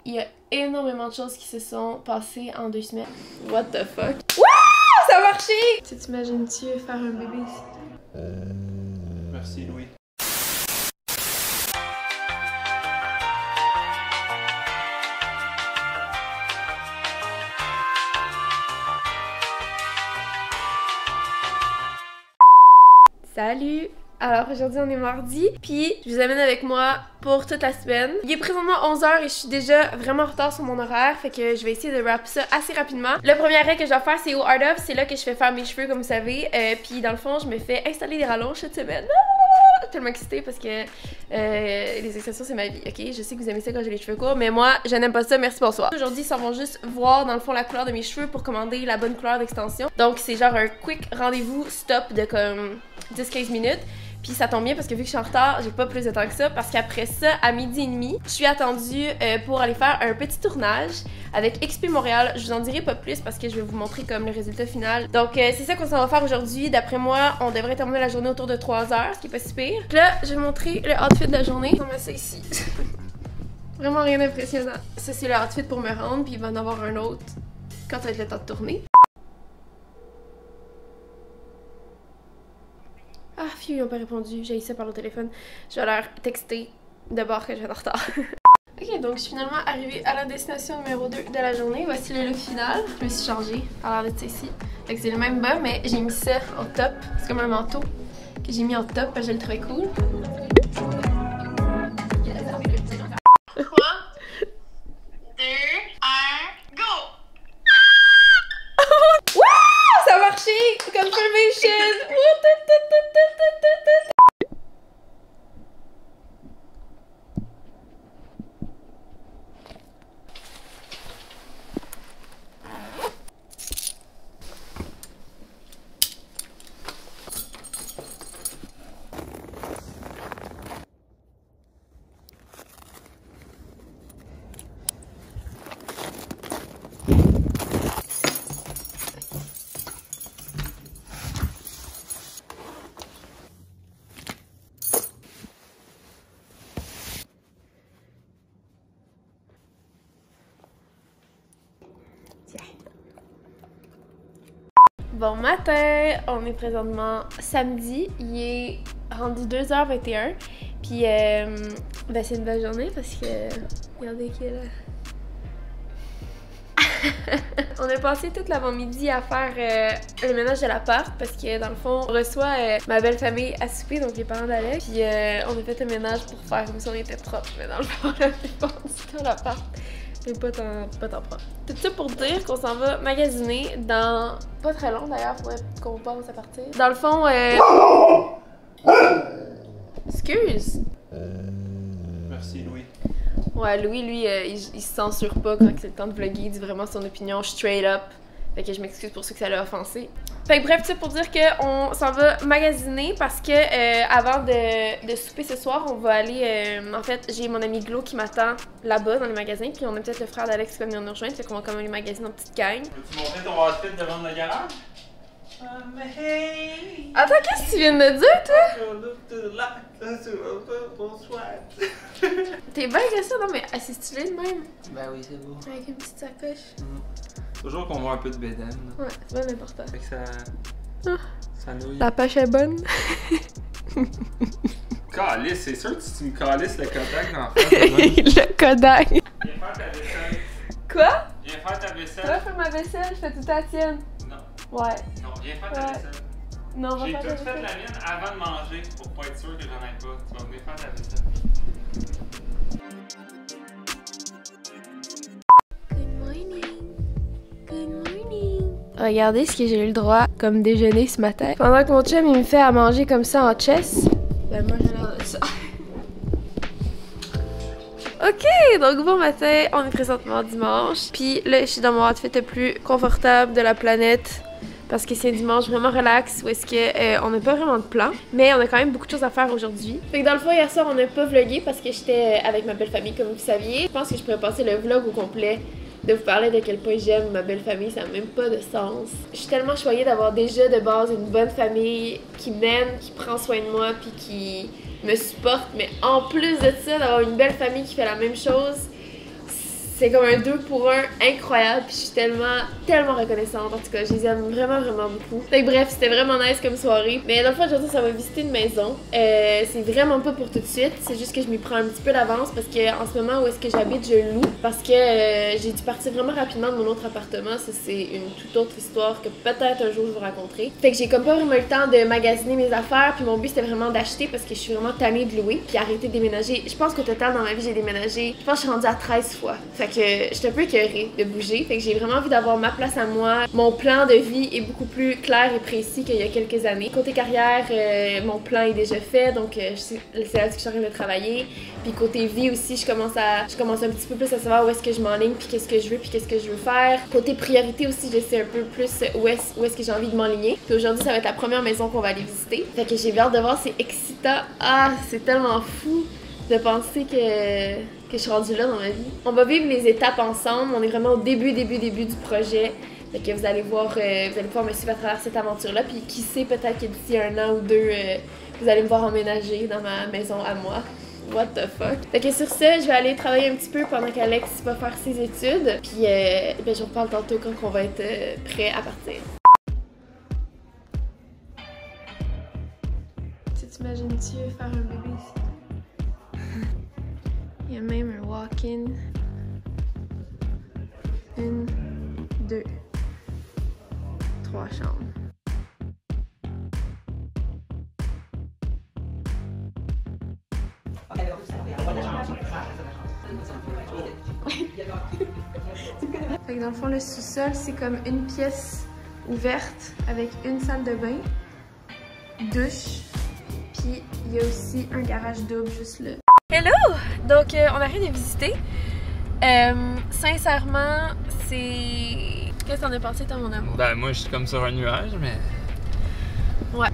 Il y a énormément de choses qui se sont passées en 2 semaines. What the fuck? Wouh! Ça a marché! Tu t'imagines-tu faire un bébé ici? Merci Louis. Salut! Alors aujourd'hui on est mardi, puis je vous amène avec moi pour toute la semaine. Il est présentement 11h et je suis déjà vraiment en retard sur mon horaire, fait que je vais essayer de wrap ça assez rapidement. Le premier arrêt que je dois faire c'est au Art of, c'est là que je fais faire mes cheveux comme vous savez, puis dans le fond je me fais installer des rallonges cette semaine. Tellement excitée parce que les extensions c'est ma vie, ok? Je sais que vous aimez ça quand j'ai les cheveux courts, mais moi je n'aime pas ça, merci bonsoir. Aujourd'hui ils s'en vont juste voir dans le fond la couleur de mes cheveux pour commander la bonne couleur d'extension. Donc c'est genre un quick rendez-vous stop de comme 10-15 minutes. Puis ça tombe bien parce que vu que je suis en retard, j'ai pas plus de temps que ça parce qu'après ça, à 12h30, je suis attendue pour aller faire un petit tournage avec XP Montréal. Je vous en dirai pas plus parce que je vais vous montrer comme le résultat final. Donc c'est ça qu'on s'en va faire aujourd'hui. D'après moi, on devrait terminer la journée autour de 3h, ce qui est pas si pire. Puis là, je vais vous montrer le outfit de la journée. On met ça ici. Vraiment rien d'impressionnant. Ça c'est le outfit pour me rendre, puis il va en avoir un autre quand ça va être le temps de tourner. Ah, fiu, ils n'ont pas répondu. J'ai eu ça par le téléphone. Je vais leur texter d'abord que je vais en retard. Ok, donc je suis finalement arrivée à la destination numéro 2 de la journée. Voici le look final. Je me suis changée à l'air de ça ici. Fait que c'est le même bas, mais j'ai mis ça en top. C'est comme un manteau que j'ai mis en top parce que je le trouvais cool. 3, 2, 1, go! Wouh! Ça a marché! Confirmation! Bon matin, on est présentement samedi, il est rendu 2h21, puis ben c'est une belle journée parce que regardez qui est là. On a passé toute l'avant-midi à faire le ménage de l'appart parce que dans le fond on reçoit ma belle famille à souper, donc les parents d'Alex, puis on a fait le ménage pour faire comme si on était propre, mais dans le fond la plupart du temps l'appart mais pas tant propre. Tout ça pour dire qu'on s'en va magasiner dans... pas très long d'ailleurs, faudrait qu'on pense à partir. Dans le fond, excuse! Merci Louis. Ouais, Louis, lui, il se censure pas quand c'est le temps de vlogger, il dit vraiment son opinion straight up. Fait que je m'excuse pour ceux que ça l'a offensé. Fait que bref, tout ça pour dire qu'on s'en va magasiner parce que avant de souper ce soir, on va aller... en fait, j'ai mon ami Glo qui m'attend là-bas dans les magasins, puis on a peut-être le frère d'Alex qui va venir nous rejoindre, fait qu'on va quand même aller magasiner en petite gang. Peux-tu montrer ton outfit devant le garage? Hey! Attends, qu'est-ce que tu viens de me dire, toi? T'es bien que ça, non mais c'est stylé de même. Ben oui, c'est beau. Avec une petite sacoche. Toujours qu'on voit un peu de bédaine. Ouais, c'est bien important. Fait que ça... Ah. Ça nouille. La poche est bonne. Calice, c'est sûr que tu me calisses le Kodak dans la face. Le Kodak. Viens faire ta vaisselle. Quoi? Viens faire ta Tu vas vaisselle. faire ma vaisselle, je fais tout à la tienne. Non. Ouais. Non, viens faire ta Ouais. vaisselle. Non, on va J'ai faire tout ta fait vaisselle. la mienne avant de manger pour pas être sûr que j'en ai pas. Tu vas venir faire ta vaisselle. Regardez ce que j'ai eu le droit comme déjeuner ce matin. Pendant que mon chum il me fait à manger comme ça en chess, ben moi j'ai l'air de ça. Ok, donc bon matin, on est présentement dimanche. Puis là, je suis dans mon outfit le plus confortable de la planète. Parce que c'est un dimanche vraiment relax où est-ce que on n'a pas vraiment de plan. Mais on a quand même beaucoup de choses à faire aujourd'hui. Fait que dans le fond, hier soir, on n'a pas vlogué parce que j'étais avec ma belle famille, comme vous saviez. Je pense que je pourrais passer le vlog au complet de vous parler de quel point j'aime ma belle famille, ça n'a même pas de sens. Je suis tellement choyée d'avoir déjà de base une bonne famille qui m'aime, qui prend soin de moi, puis qui me supporte. Mais en plus de ça, d'avoir une belle famille qui fait la même chose, C'est comme un 2 pour 1 incroyable, puis je suis tellement reconnaissante. En tout cas, je les aime vraiment beaucoup. Fait que bref, c'était vraiment nice comme soirée. Mais dans le fond, aujourd'hui, ça va visiter une maison. C'est vraiment pas pour tout de suite, c'est juste que je m'y prends un petit peu d'avance parce que en ce moment où est-ce que j'habite, je loue. Parce que j'ai dû partir vraiment rapidement de mon autre appartement. Ça, c'est une toute autre histoire que peut-être un jour je vous raconterai. Fait que j'ai comme pas vraiment eu le temps de magasiner mes affaires, puis mon but c'était vraiment d'acheter parce que je suis vraiment tannée de louer, puis arrêter de déménager. Je pense qu'au total, dans ma vie, j'ai déménagé, je pense que je suis rendue à 13 fois. Fait que j'étais un peu écœurée de bouger. Fait que j'ai vraiment envie d'avoir ma place à moi. Mon plan de vie est beaucoup plus clair et précis qu'il y a quelques années. Côté carrière, mon plan est déjà fait, donc c'est là-dessus que je suis en train de travailler. Puis côté vie aussi, je commence un petit peu plus à savoir où est-ce que je m'enligne, puis qu'est-ce que je veux, puis qu'est-ce que je veux faire. Côté priorité aussi, je sais un peu plus où est-ce que j'ai envie de m'enligner. Puis aujourd'hui, ça va être la première maison qu'on va aller visiter. Fait que j'ai hâte de voir, c'est excitant. Ah, c'est tellement fou de penser que je suis rendue là dans ma vie. On va vivre les étapes ensemble. On est vraiment au début du projet. Fait que vous allez voir, vous allez pouvoir me suivre à travers cette aventure-là. Puis qui sait, peut-être que d'ici 1 an ou 2, vous allez me voir emménager dans ma maison à moi. What the fuck? Fait que sur ça, je vais aller travailler un petit peu pendant qu'Alex va faire ses études. Puis ben, je vous reparle tantôt quand on va être prêt à partir. T'imagines-tu faire un bébé ici? Il y a même un walk-in. 1, 2, 3 chambres. Fait que dans le fond, le sous-sol, c'est comme une pièce ouverte avec une salle de bain, douche, puis il y a aussi un garage double juste là. Hello! Donc, on arrive de visiter. Sincèrement, c'est... Qu'est-ce que t'en as pensé, toi, mon amour? Ben, moi, je suis comme sur un nuage, mais. Ouais,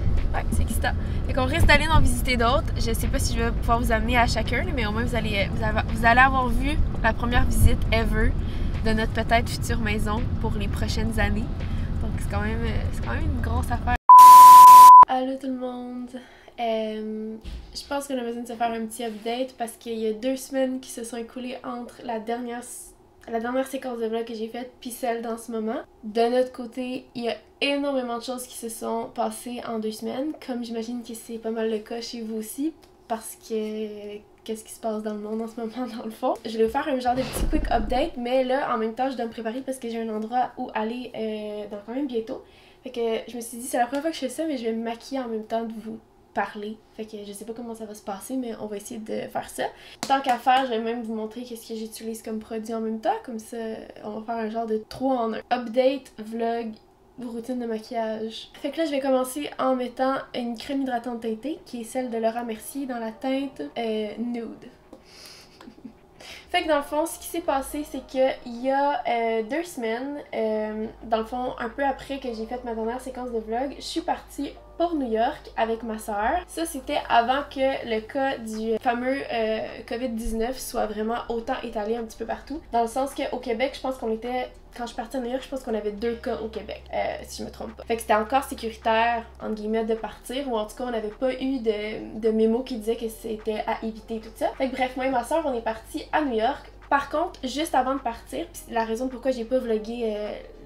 c'est excitant. Fait qu'on risque d'aller en visiter d'autres. Je sais pas si je vais pouvoir vous amener à chacun, mais au moins vous allez avoir vu la première visite ever de notre peut-être future maison pour les prochaines années. Donc c'est quand même une grosse affaire. Allô tout le monde! Je pense qu'on a besoin de se faire un petit update parce qu'il y a 2 semaines qui se sont écoulées entre la dernière séquence de vlog que j'ai faite puis celle d'en ce moment. De notre côté, il y a énormément de choses qui se sont passées en 2 semaines, comme j'imagine que c'est pas mal le cas chez vous aussi, parce que qu'est-ce qui se passe dans le monde en ce moment dans le fond. Je vais vous faire un genre de petit quick update, mais là en même temps je dois me préparer parce que j'ai un endroit où aller dans quand même bientôt. Fait que je me suis dit c'est la première fois que je fais ça, mais je vais me maquiller en même temps de vous parler. Fait que je sais pas comment ça va se passer, mais on va essayer de faire ça. Tant qu'à faire, je vais même vous montrer qu'est-ce que j'utilise comme produit en même temps. Comme ça, on va faire un genre de 3 en 1. Update, vlog, routine de maquillage. Fait que là, je vais commencer en mettant une crème hydratante teintée, qui est celle de Laura Mercier dans la teinte Nude. Fait que dans le fond, ce qui s'est passé, c'est qu'il y a 2 semaines, dans le fond, un peu après que j'ai fait ma dernière séquence de vlog, je suis partie pour New York avec ma soeur. Ça, c'était avant que le cas du fameux COVID-19 soit vraiment autant étalé un petit peu partout. Dans le sens qu'au Québec, je pense qu'on était... Quand je suis partie à New York, je pense qu'on avait 2 cas au Québec, si je me trompe pas. Fait que c'était encore sécuritaire, entre guillemets, de partir, ou en tout cas, on n'avait pas eu de mémo qui disait que c'était à éviter tout ça. Fait que bref, moi et ma soeur, on est partis à New York. Par contre, juste avant de partir, pis la raison pourquoi j'ai pas vlogué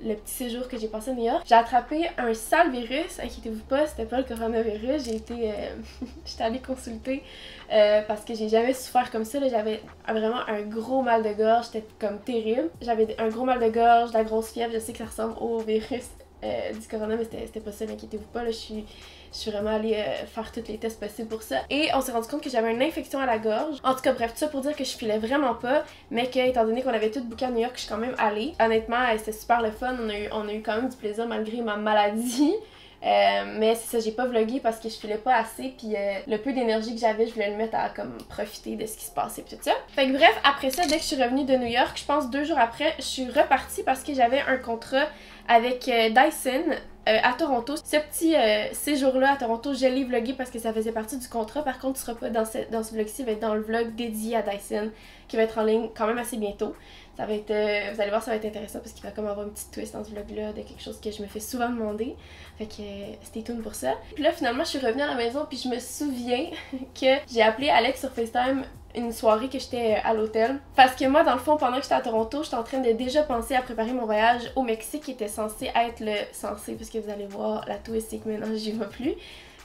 le petit séjour que j'ai passé à New York, j'ai attrapé un sale virus, inquiétez-vous pas, c'était pas le coronavirus, j'étais allée consulter parce que j'ai jamais souffert comme ça, j'avais vraiment un gros mal de gorge, c'était comme terrible. J'avais un gros mal de gorge, de la grosse fièvre, je sais que ça ressemble au virus du corona, mais c'était pas ça, inquiétez-vous pas, là, je suis vraiment allée faire tous les tests possibles pour ça. Et on s'est rendu compte que j'avais une infection à la gorge. En tout cas, bref, tout ça pour dire que je filais vraiment pas, mais que, étant donné qu'on avait tout booké à New York, je suis quand même allée. Honnêtement, c'était super le fun. On a eu quand même du plaisir malgré ma maladie. Mais c'est ça, j'ai pas vlogué parce que je filais pas assez, puis le peu d'énergie que j'avais, je voulais le mettre à comme profiter de ce qui se passait pis tout ça. Fait que bref, après ça, dès que je suis revenue de New York, je pense 2 jours après, je suis repartie parce que j'avais un contrat avec Dyson à Toronto. Ce petit séjour-là à Toronto, je l'ai vlogué parce que ça faisait partie du contrat. Par contre, tu seras pas dans ce vlog-ci, il va être dans le vlog dédié à Dyson qui va être en ligne quand même assez bientôt. Ça va être, vous allez voir, ça va être intéressant parce qu'il va comme avoir une petite twist dans ce vlog-là de quelque chose que je me fais souvent demander. Fait que stay tuned pour ça. Puis là, finalement, je suis revenue à la maison puis je me souviens que j'ai appelé Alex sur FaceTime une soirée que j'étais à l'hôtel. Parce que moi, dans le fond, pendant que j'étais à Toronto, j'étais en train de déjà penser à préparer mon voyage au Mexique qui était censé être parce que vous allez voir, la twist c'est que maintenant j'y vais plus,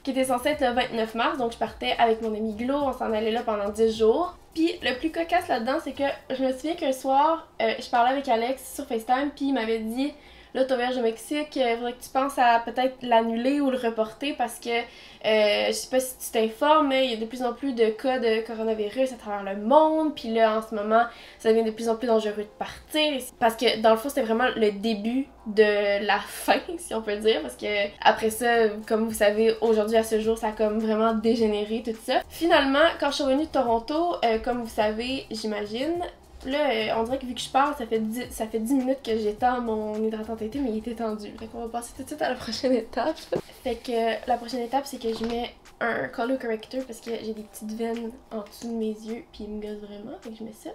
qui était censé être le 29 mars, donc je partais avec mon ami Glo, on s'en allait là pendant 10 jours. Puis le plus cocasse là-dedans, c'est que je me souviens qu'un soir, je parlais avec Alex sur FaceTime, puis il m'avait dit là, ton voyage au Mexique, il faudrait que tu penses à peut-être l'annuler ou le reporter parce que je sais pas si tu t'informes, mais il y a de plus en plus de cas de coronavirus à travers le monde. Puis là, en ce moment, ça devient de plus en plus dangereux de partir. Parce que dans le fond, c'était vraiment le début de la fin, si on peut dire. Parce que après ça, comme vous savez, aujourd'hui à ce jour, ça a comme vraiment dégénéré tout ça. Finalement, quand je suis revenue de Toronto, comme vous savez, j'imagine, là, on dirait que vu que je parle, ça fait 10 minutes que j'étends mon hydratant tété, mais il est étendu. Fait qu'on va passer tout de suite à la prochaine étape. Fait que la prochaine étape, c'est que je mets un color corrector parce que j'ai des petites veines en dessous de mes yeux, puis ils me gossent vraiment, fait que je mets ça.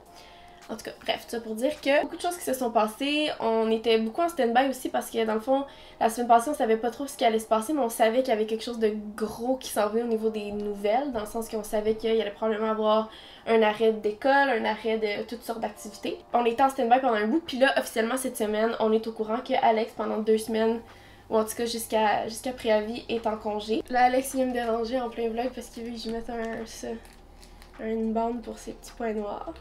En tout cas, bref, tout ça pour dire que beaucoup de choses qui se sont passées, on était beaucoup en stand-by aussi parce que dans le fond, la semaine passée, on savait pas trop ce qui allait se passer, mais on savait qu'il y avait quelque chose de gros qui s'en venait au niveau des nouvelles, dans le sens qu'on savait qu'il allait probablement avoir un arrêt d'école, un arrêt de toutes sortes d'activités. On était en stand-by pendant un bout, puis là, officiellement, cette semaine, on est au courant que Alex, pendant 2 semaines, ou en tout cas jusqu'à préavis, est en congé. Là, Alex vient me déranger en plein vlog parce qu'il veut que je mette une bande pour ses petits points noirs.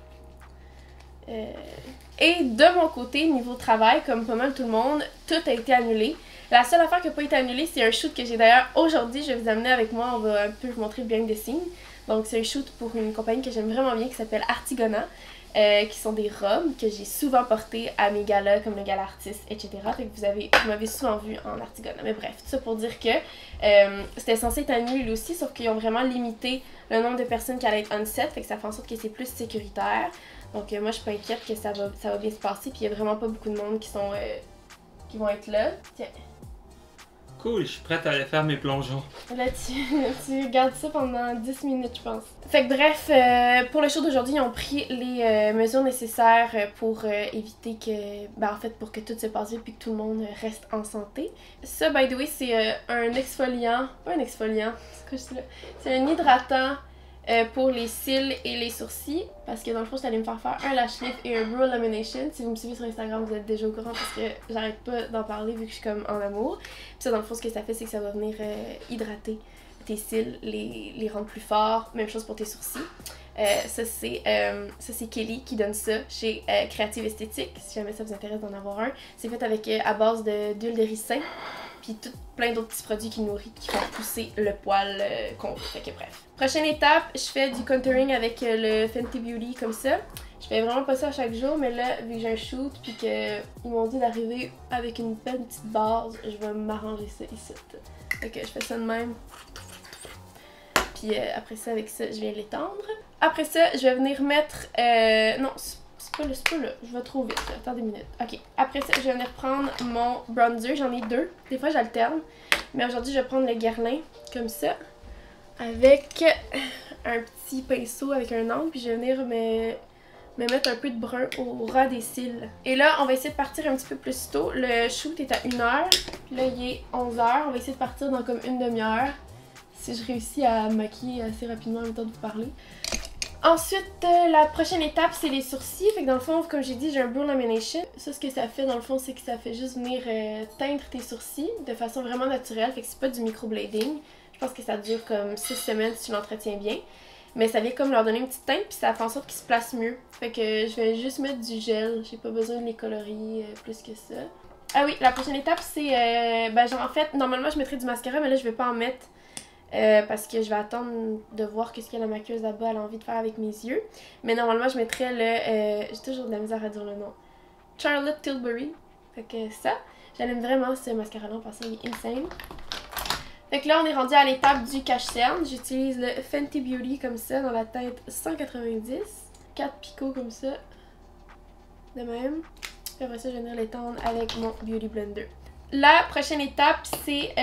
Et de mon côté, niveau travail, comme pas mal tout le monde, tout a été annulé. La seule affaire qui n'a pas été annulée, c'est un shoot que j'ai d'ailleurs aujourd'hui. Je vais vous amener avec moi, on va un peu vous montrer behind the scenes. Donc c'est un shoot pour une compagnie que j'aime vraiment bien qui s'appelle Artigona, qui sont des robes que j'ai souvent portées à mes galas comme le gala artiste, etc. Fait que vous m'avez souvent vu en Artigona. Mais bref, tout ça pour dire que c'était censé être annulé lui aussi, sauf qu'ils ont vraiment limité le nombre de personnes qui allaient être on set, fait que ça fait en sorte que c'est plus sécuritaire. Donc moi je suis pas inquiète que ça va bien se passer, puis il y a vraiment pas beaucoup de monde qui vont être là. Tiens. Cool, je suis prête à aller faire mes plongeons. Là tu regardes ça pendant 10 minutes je pense. Fait que bref, pour le show d'aujourd'hui, ils ont pris les mesures nécessaires pour éviter que, en fait pour que tout se passe bien puis que tout le monde reste en santé. Ça by the way c'est un exfoliant, pas un exfoliant, c'est quoi je dis là? C'est un hydratant pour les cils et les sourcils, parce que dans le fond, j'allais me faire un lash lift et un brow lamination. Si vous me suivez sur Instagram, vous êtes déjà au courant parce que j'arrête pas d'en parler vu que je suis comme en amour. Puis ça, dans le fond, ce que ça fait, c'est que ça va venir hydrater tes cils, les rendre plus forts. Même chose pour tes sourcils. Ça, c'est Kelly qui donne ça chez Creative Esthétique, si jamais ça vous intéresse d'en avoir un. C'est fait avec à base d'huile de ricin. Puis plein d'autres petits produits qui nourrissent, qui font pousser le poil qu'on veut. Fait que bref. Prochaine étape, je fais du contouring avec le Fenty Beauty comme ça. Je fais vraiment pas ça à chaque jour, mais là, vu que j'ai un shoot puis qu'ils m'ont dit d'arriver avec une belle petite base, je vais m'arranger ça ici. Fait que je fais ça de même. Puis après ça, avec ça, je viens l'étendre. Après ça, je vais venir mettre... non, c'est pas là, je vais trop vite, là. Attendez une minute. Ok, après ça, je vais venir prendre mon bronzer, j'en ai 2. Des fois, j'alterne. Mais aujourd'hui, je vais prendre le Guerlain, comme ça. Avec un petit pinceau avec un angle, puis je vais venir me mettre un peu de brun au ras des cils. Et là, on va essayer de partir un petit peu plus tôt. Le shoot est à 1h, puis là, il est 11h. On va essayer de partir dans comme une demi-heure. Si je réussis à me maquiller assez rapidement en même temps de vous parler. Ensuite, la prochaine étape, c'est les sourcils. Fait que dans le fond, comme j'ai dit, j'ai un brow lamination. Ça, ce que ça fait, dans le fond, c'est que ça fait juste venir teindre tes sourcils de façon vraiment naturelle. Fait que c'est pas du microblading. Je pense que ça dure comme 6 semaines si tu l'entretiens bien. Mais ça vient comme leur donner une petite teinte, puis ça fait en sorte qu'ils se placent mieux. Fait que je vais juste mettre du gel. J'ai pas besoin de les colorier plus que ça. Ah oui, la prochaine étape, c'est... genre, en fait, normalement, je mettrais du mascara, mais là, je vais pas en mettre. Parce que je vais attendre de voir qu'est-ce que la maquilleuse là-bas a envie de faire avec mes yeux. Mais normalement, je mettrais le... j'ai toujours de la misère à dire le nom. Charlotte Tilbury. Fait que ça. J'aime vraiment ce mascara-là, en passant, il est insane. Fait que là, on est rendu à l'étape du cache-cerne. J'utilise le Fenty Beauty comme ça, dans la teinte 190. 4 picots comme ça. De même. Puis après ça, je vais venir l'étendre avec mon Beauty Blender. La prochaine étape, c'est...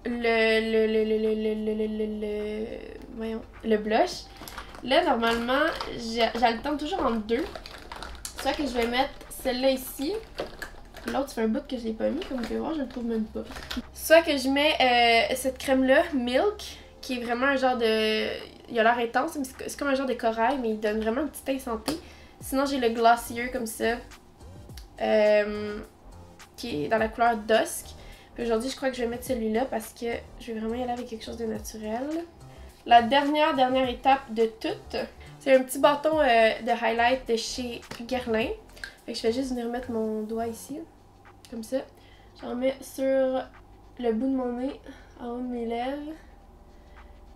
le blush. Là, normalement, j'alterne toujours en 2. Soit que je vais mettre celle-là ici. L'autre, ça fait un bout que je l'ai pas mis, comme vous pouvez voir, je le trouve même pas. Soit que je mets cette crème-là, Milk, qui est vraiment un genre de... il a l'air intense, mais c'est comme un genre de corail, mais il donne vraiment un petit teint santé. Sinon, j'ai le Glossier comme ça, qui est dans la couleur Dusk. Puis aujourd'hui, je crois que je vais mettre celui-là parce que je vais vraiment y aller avec quelque chose de naturel. La dernière étape de toutes, c'est un petit bâton de highlight de chez Guerlain. Fait que je vais juste venir mettre mon doigt ici, comme ça. J'en mets sur le bout de mon nez, en haut de mes lèvres.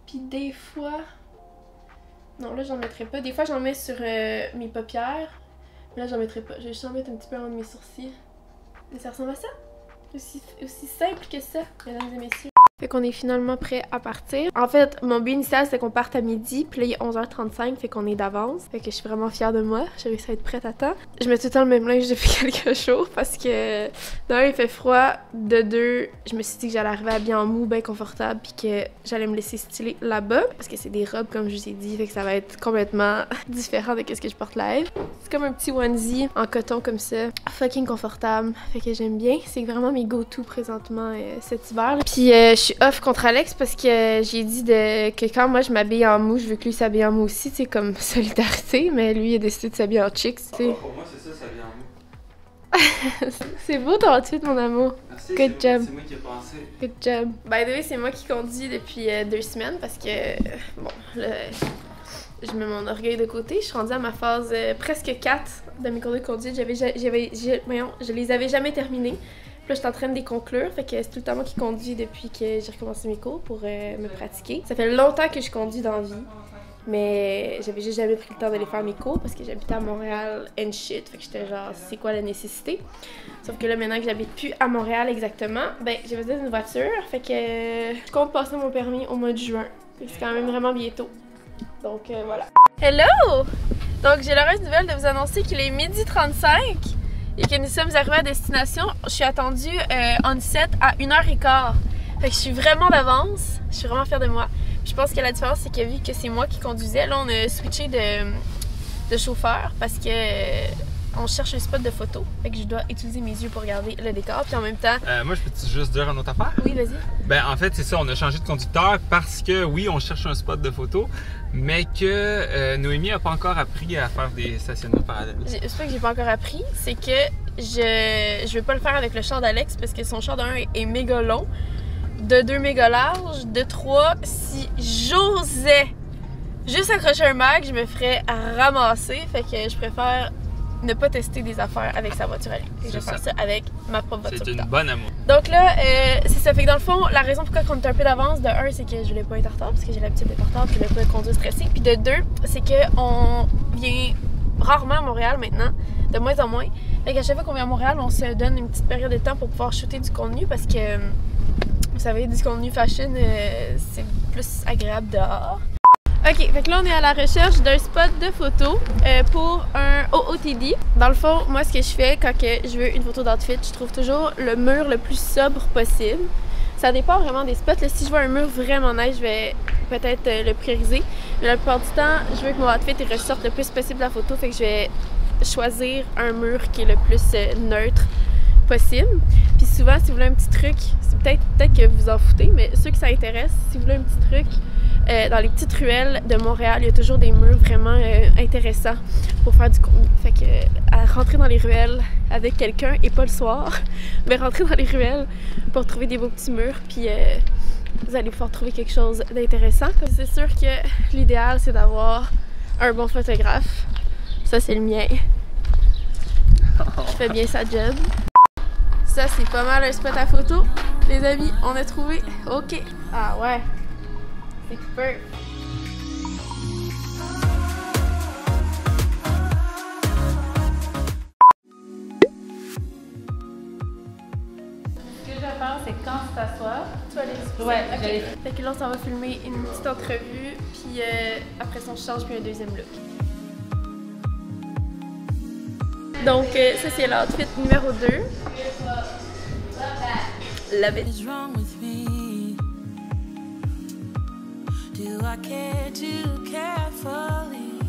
Puis des fois... Non, là, j'en mettrai pas. Des fois, j'en mets sur mes paupières. Mais là, j'en mettrai pas. Je vais juste en mettre un petit peu en haut de mes sourcils. Et ça ressemble à ça. Aussi simple que ça, mesdames et messieurs. Fait qu'on est finalement prêt à partir. En fait, mon but initial, c'était qu'on parte à midi, puis là, il est 11h35, fait qu'on est d'avance. Fait que je suis vraiment fière de moi. J'ai réussi à être prête à temps. Je mets tout le temps le même linge depuis quelques jours parce que, d'un, il fait froid. De deux, je me suis dit que j'allais arriver habillée en mou, bien confortable, puis que j'allais me laisser styler là-bas. Parce que c'est des robes, comme je vous ai dit, fait que ça va être complètement différent de ce que je porte live. C'est comme un petit onesie en coton comme ça. Fucking confortable. Fait que j'aime bien. C'est vraiment mes go-to présentement cet hiver. Puis je suis off contre Alex parce que j'ai dit que quand moi je m'habille en mou, je veux que lui s'habille en mou aussi, c'est comme solidarité, mais lui il a décidé de s'habiller en chicks, tu sais. Pour moi, c'est ça, s'habiller en mou. C'est beau ton outfit, mon amour. Merci, Good job. C'est moi qui ai pensé. Good job. By the way, c'est moi qui conduis depuis 2 semaines parce que, bon, là, je mets mon orgueil de côté. Je suis rendue à ma phase presque 4 de mes cours de conduite. Je les avais jamais terminés. Puis là, je suis en train de les conclure, fait que c'est tout le temps moi qui conduis depuis que j'ai recommencé mes cours pour me pratiquer. Ça fait longtemps que je conduis dans la vie, mais j'avais juste jamais pris le temps d'aller faire mes cours parce que j'habitais à Montréal and shit, fait que j'étais genre, c'est quoi la nécessité? Sauf que là, maintenant que j'habite plus à Montréal exactement, ben j'ai besoin d'une voiture, fait que je compte passer mon permis au mois de juin. C'est quand même vraiment bientôt. Donc voilà. Hello! Donc j'ai l'heureuse nouvelle de vous annoncer qu'il est 12h35. Et que nous sommes arrivés à destination. Je suis attendue on set à 1h15. Fait que je suis vraiment d'avance. Je suis vraiment fière de moi. Puis je pense que la différence, c'est que vu que c'est moi qui conduisais, là, on a switché de chauffeur parce que on cherche un spot de photo. Fait que je dois utiliser mes yeux pour regarder le décor. Puis en même temps... Moi, je peux juste dire une autre affaire? Oui, vas-y. Ben, en fait, c'est ça. On a changé de conducteur parce que, oui, on cherche un spot de photo, mais que Noémie n'a pas encore appris à faire des stationnements parallèles. C'est pas que j'ai pas encore appris, c'est que je vais pas le faire avec le char d'Alex parce que son char de 1 est méga long, de 2 méga large, de 3, si j'osais juste accrocher un mag, je me ferais ramasser. Fait que je préfère ne pas tester des affaires avec sa voiture à lui. Je vais faire ça avec ma propre voiture. C'est une bonne amour. Donc là, c'est ça. Fait que dans le fond, la raison pourquoi on est un peu d'avance, de 1, c'est que je voulais pas être en retard, parce que j'ai l'habitude d'être en retard, puis je voulais pas conduire stressé. Puis de 2, c'est qu'on vient rarement à Montréal maintenant, de moins en moins. Fait qu'à chaque fois qu'on vient à Montréal, on se donne une petite période de temps pour pouvoir shooter du contenu, parce que, vous savez, du contenu fashion, c'est plus agréable dehors. Ok, fait que là on est à la recherche d'un spot de photo pour un OOTD. Dans le fond, moi ce que je fais quand que je veux une photo d'outfit, je trouve toujours le mur le plus sobre possible. Ça dépend vraiment des spots. Là, si je vois un mur vraiment nice, je vais peut-être le prioriser. Mais la plupart du temps, je veux que mon outfit ressorte le plus possible de la photo, fait que je vais choisir un mur qui est le plus neutre possible. Puis souvent, si vous voulez un petit truc, c'est peut-être que vous en foutez, mais ceux qui ça intéresse, si vous voulez un petit truc, dans les petites ruelles de Montréal, il y a toujours des murs vraiment intéressants pour faire du contenu. Fait que à rentrer dans les ruelles avec quelqu'un, et pas le soir, mais rentrer dans les ruelles pour trouver des beaux petits murs, puis vous allez pouvoir trouver quelque chose d'intéressant. C'est sûr que l'idéal, c'est d'avoir un bon photographe. Ça, c'est le mien. Je fais bien sa job. Ça, c'est pas mal un spot à photo. Les amis, on a trouvé. OK. Ah ouais. C'est super. Ce que je vais faire, c'est quand tu t'assois, Tu vas aller ouais, okay. Fait que là, on s'en va filmer une petite entrevue, puis après ça, on change, puis un deuxième look. Donc, ça, c'est l'outfit numéro 2. Love it. Do I care too carefully?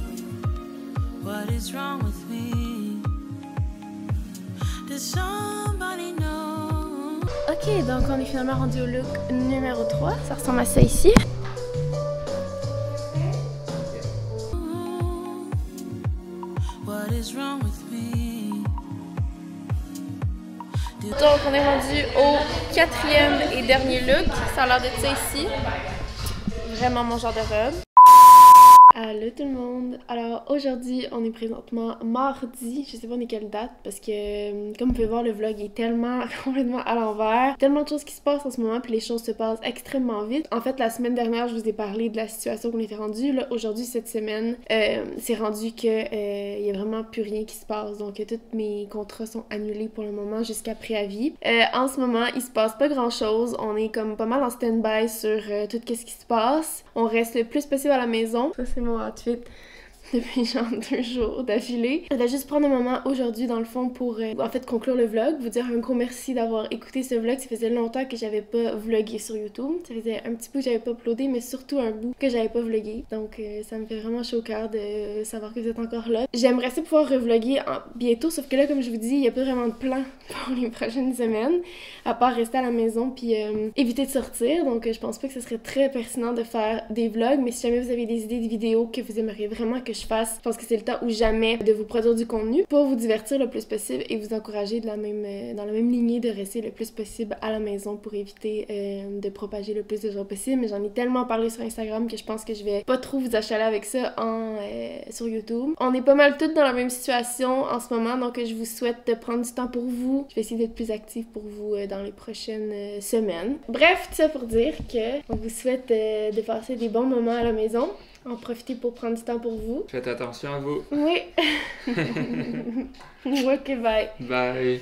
What is wrong with me? Does somebody know? Ok, donc on est finalement rendu au look numéro 3. Ça ressemble à ça ici. is wrong with me? Donc, on est rendu au 4e et dernier look. Ça a l'air de ça ici. Vraiment mon genre de robe. Allô tout le monde! Alors aujourd'hui, on est présentement mardi, je sais pas on est quelle date parce que comme vous pouvez voir le vlog est tellement complètement à l'envers, tellement de choses qui se passent en ce moment puis les choses se passent extrêmement vite. En fait la semaine dernière je vous ai parlé de la situation qu'on était rendu, là aujourd'hui cette semaine c'est rendu que y a vraiment plus rien qui se passe donc tous mes contrats sont annulés pour le moment jusqu'à préavis. En ce moment il se passe pas grand chose, on est comme pas mal en stand-by sur tout ce qui se passe, on reste le plus possible à la maison. Ça c'est mon outfit depuis genre 2 jours d'affilée. Je voulais juste prendre un moment aujourd'hui dans le fond pour en fait conclure le vlog, vous dire un gros merci d'avoir écouté ce vlog. Ça faisait longtemps que j'avais pas vlogué sur YouTube, ça faisait un petit bout que j'avais pas uploadé mais surtout un bout que j'avais pas vlogué, donc ça me fait vraiment chaud au cœur de savoir que vous êtes encore là. J'aimerais ça pouvoir revloguer bientôt, sauf que là comme je vous dis il y a pas vraiment de plan pour les prochaines semaines à part rester à la maison puis éviter de sortir, donc je pense pas que ce serait très pertinent de faire des vlogs, mais si jamais vous avez des idées de vidéos que vous aimeriez vraiment que je fasse, je pense que c'est le temps ou jamais de vous produire du contenu pour vous divertir le plus possible et vous encourager dans la même lignée de rester le plus possible à la maison pour éviter de propager le plus de gens possible. Mais j'en ai tellement parlé sur Instagram que je pense que je vais pas trop vous achaler avec ça sur YouTube. On est pas mal toutes dans la même situation en ce moment, donc je vous souhaite de prendre du temps pour vous. Je vais essayer d'être plus active pour vous dans les prochaines semaines. Bref, tout ça pour dire que on vous souhaite de passer des bons moments à la maison. En profiter pour prendre du temps pour vous. Faites attention à vous. Oui. Ok, bye. Bye.